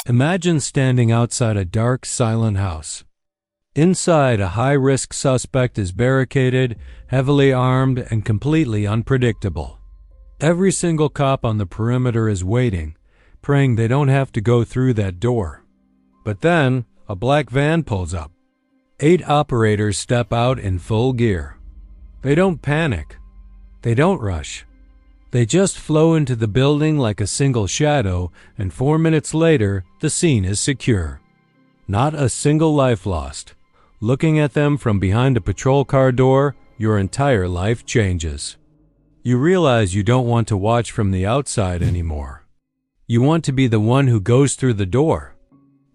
Imagine standing outside a dark, silent house. Inside, a high-risk suspect is barricaded, heavily armed, and completely unpredictable. Every single cop on the perimeter is waiting, praying they don't have to go through that door. But then, a black van pulls up. 8 operators step out in full gear. They don't panic. They don't rush. They just flow into the building like a single shadow, and 4 minutes later, the scene is secure. Not a single life lost. Looking at them from behind a patrol car door, your entire life changes. You realize you don't want to watch from the outside anymore. You want to be the one who goes through the door.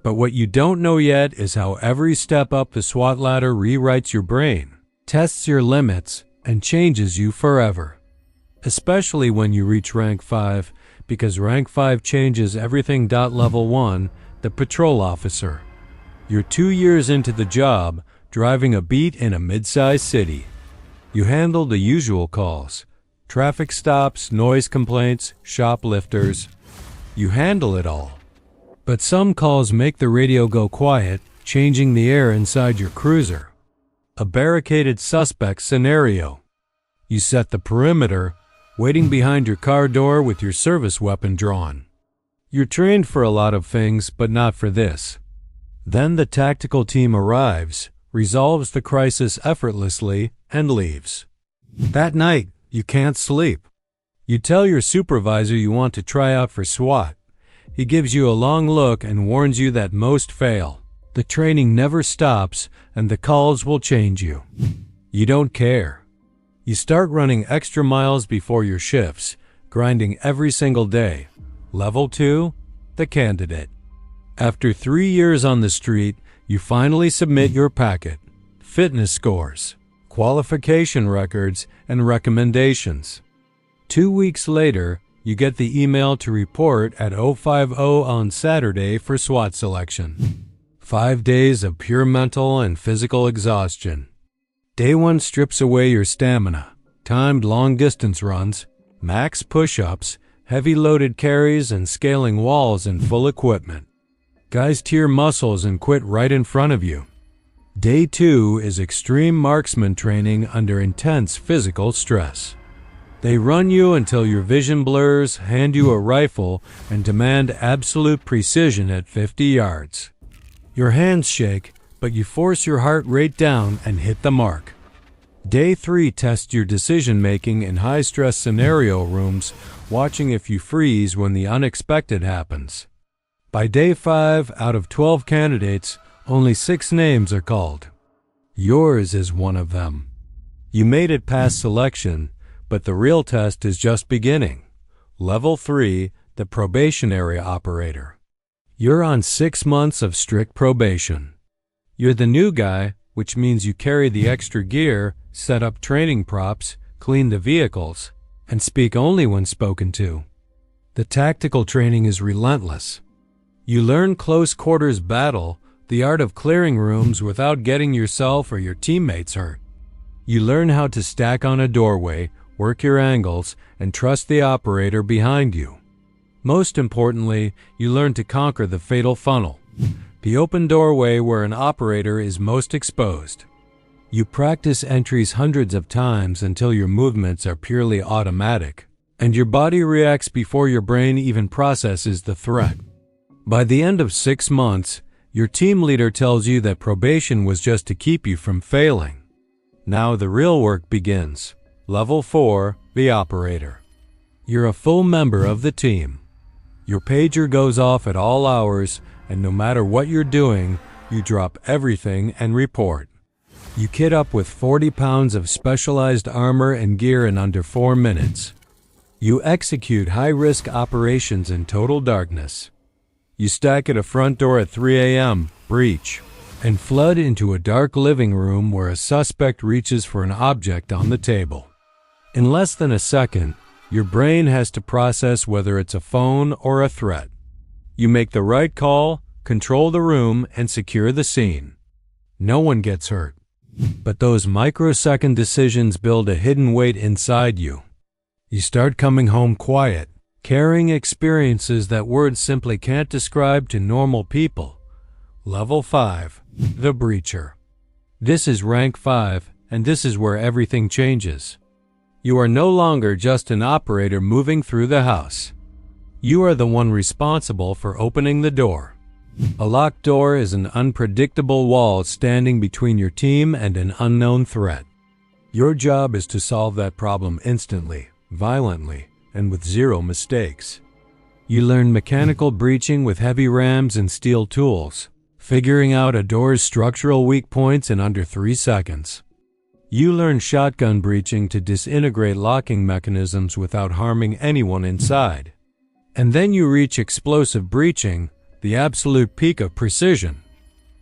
But what you don't know yet is how every step up the SWAT ladder rewrites your brain, tests your limits, and changes you forever. Especially when you reach rank 5, because rank 5 changes everything. Level 1, the patrol officer. You're 2 years into the job, driving a beat in a mid-sized city. You handle the usual calls: traffic stops, noise complaints, shoplifters. You handle it all. But some calls make the radio go quiet, changing the air inside your cruiser. A barricaded suspect scenario. You set the perimeter, waiting behind your car door with your service weapon drawn. You're trained for a lot of things, but not for this. Then the tactical team arrives, resolves the crisis effortlessly, and leaves. That night, you can't sleep. You tell your supervisor you want to try out for SWAT. He gives you a long look and warns you that most fail. The training never stops, and the calls will change you. You don't care. You start running extra miles before your shifts, grinding every single day. Level 2, the candidate. After 3 years on the street, you finally submit your packet, fitness scores, qualification records, and recommendations. 2 weeks later, you get the email to report at 050 on Saturday for SWAT selection. 5 days of pure mental and physical exhaustion. Day 1 strips away your stamina, timed long-distance runs, max push-ups, heavy loaded carries, and scaling walls in full equipment. Guys tear muscles and quit right in front of you. Day 2 is extreme marksman training under intense physical stress. They run you until your vision blurs, hand you a rifle, and demand absolute precision at 50 yards. Your hands shake, but you force your heart rate down and hit the mark. Day 3 tests your decision-making in high-stress scenario rooms, watching if you freeze when the unexpected happens. By day 5, out of 12 candidates, only 6 names are called. Yours is one of them. You made it past selection, but the real test is just beginning. Level 3, the probationary operator. You're on 6 months of strict probation. You're the new guy, which means you carry the extra gear, set up training props, clean the vehicles, and speak only when spoken to. The tactical training is relentless. You learn close quarters battle, the art of clearing rooms without getting yourself or your teammates hurt. You learn how to stack on a doorway, work your angles, and trust the operator behind you. Most importantly, you learn to conquer the fatal funnel, the open doorway where an operator is most exposed. You practice entries hundreds of times until your movements are purely automatic, and your body reacts before your brain even processes the threat. By the end of 6 months, your team leader tells you that probation was just to keep you from failing. Now the real work begins. Level 4, the operator. You're a full member of the team. Your pager goes off at all hours, and no matter what you're doing, you drop everything and report. You kit up with 40 pounds of specialized armor and gear in under 4 minutes. You execute high-risk operations in total darkness. You stack at a front door at 3 a.m., breach, and flood into a dark living room where a suspect reaches for an object on the table. In less than a second, your brain has to process whether it's a phone or a threat. You make the right call, control the room, and secure the scene. No one gets hurt. But those microsecond decisions build a hidden weight inside you. You start coming home quiet, Carrying experiences that words simply can't describe to normal people. Level 5. The Breacher. This is rank 5, and this is where everything changes. You are no longer just an operator moving through the house. You are the one responsible for opening the door. A locked door is an unpredictable wall standing between your team and an unknown threat. Your job is to solve that problem instantly, violently, and with zero mistakes. You learn mechanical breaching with heavy rams and steel tools, figuring out a door's structural weak points in under 3 seconds. You learn shotgun breaching to disintegrate locking mechanisms without harming anyone inside. And then you reach explosive breaching, the absolute peak of precision.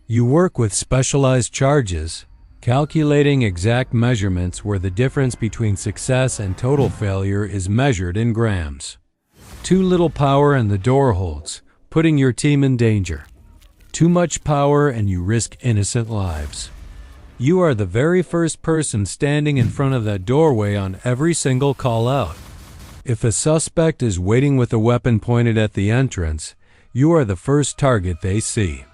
You work with specialized charges, calculating exact measurements where the difference between success and total failure is measured in grams. Too little power and the door holds, putting your team in danger. Too much power and you risk innocent lives. You are the very first person standing in front of that doorway on every single call out. If a suspect is waiting with a weapon pointed at the entrance, you are the first target they see.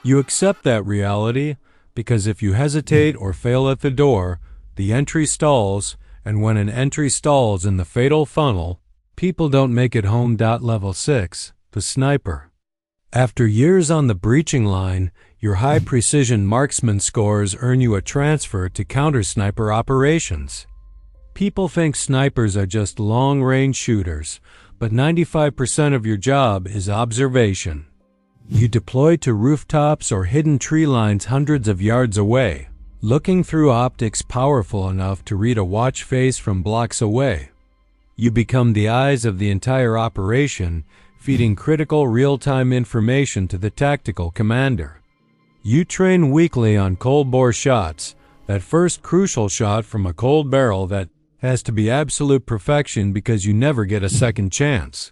You accept that reality because if you hesitate or fail at the door, the entry stalls, and when an entry stalls in the fatal funnel, people don't make it home. Level 6, the Sniper. After years on the breaching line, your high-precision marksman scores earn you a transfer to counter-sniper operations. People think snipers are just long-range shooters, but 95% of your job is observation. You deploy to rooftops or hidden tree lines hundreds of yards away, looking through optics powerful enough to read a watch face from blocks away. You become the eyes of the entire operation, feeding critical real-time information to the tactical commander. You train weekly on cold bore shots, that first crucial shot from a cold barrel that has to be absolute perfection because you never get a second chance.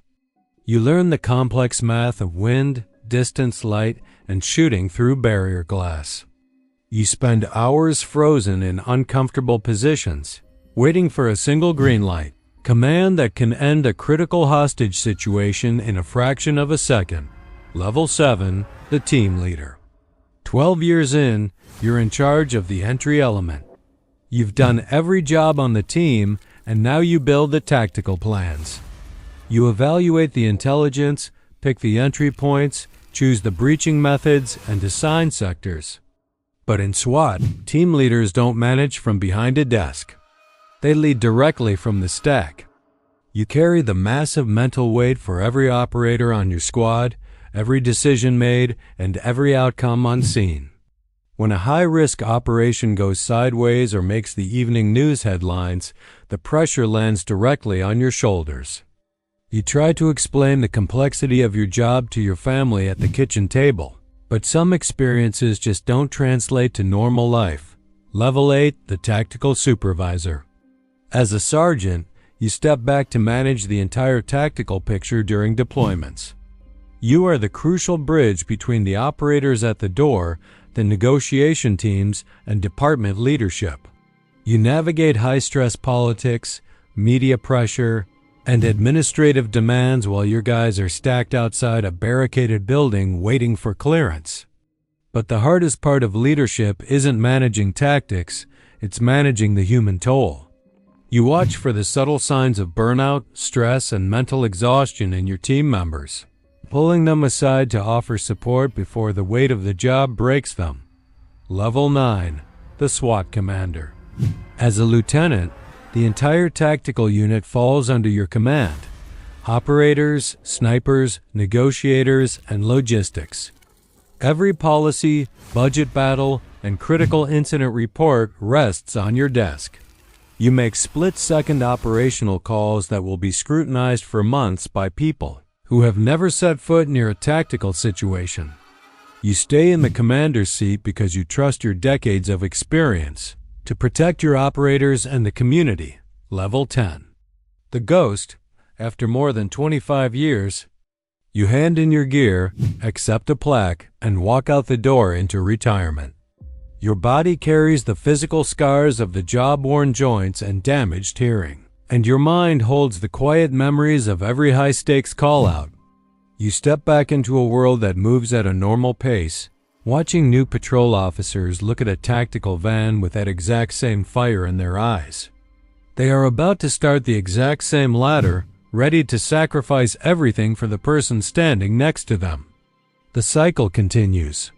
You learn the complex math of wind, distance, light, and shooting through barrier glass. You spend hours frozen in uncomfortable positions, waiting for a single green light, command that can end a critical hostage situation in a fraction of a second. Level 7, the Team Leader. 12 years in, you're in charge of the entry element. You've done every job on the team, and now you build the tactical plans. You evaluate the intelligence, pick the entry points, choose the breaching methods, and assign sectors. But in SWAT, team leaders don't manage from behind a desk. They lead directly from the stack. You carry the massive mental weight for every operator on your squad, every decision made, and every outcome unseen. When a high-risk operation goes sideways or makes the evening news headlines, the pressure lands directly on your shoulders. You try to explain the complexity of your job to your family at the kitchen table, but some experiences just don't translate to normal life. Level 8, the Tactical Supervisor. As a sergeant, you step back to manage the entire tactical picture during deployments. You are the crucial bridge between the operators at the door, the negotiation teams, and department leadership. You navigate high-stress politics, media pressure, and administrative demands while your guys are stacked outside a barricaded building waiting for clearance. But the hardest part of leadership isn't managing tactics, it's managing the human toll. You watch for the subtle signs of burnout, stress, and mental exhaustion in your team members, pulling them aside to offer support before the weight of the job breaks them. Level 9, the SWAT Commander. As a lieutenant, the entire tactical unit falls under your command. Operators, snipers, negotiators, and logistics. Every policy, budget battle, and critical incident report rests on your desk. You make split-second operational calls that will be scrutinized for months by people who have never set foot near a tactical situation. You stay in the commander's seat because you trust your decades of experience to protect your operators and the community. Level 10. The Ghost. After more than 25 years, you hand in your gear, accept a plaque, and walk out the door into retirement. Your body carries the physical scars of the job-worn joints and damaged hearing. and your mind holds the quiet memories of every high-stakes call-out. You step back into a world that moves at a normal pace, watching new patrol officers look at a tactical van with that exact same fire in their eyes. They are about to start the exact same ladder, ready to sacrifice everything for the person standing next to them. The cycle continues.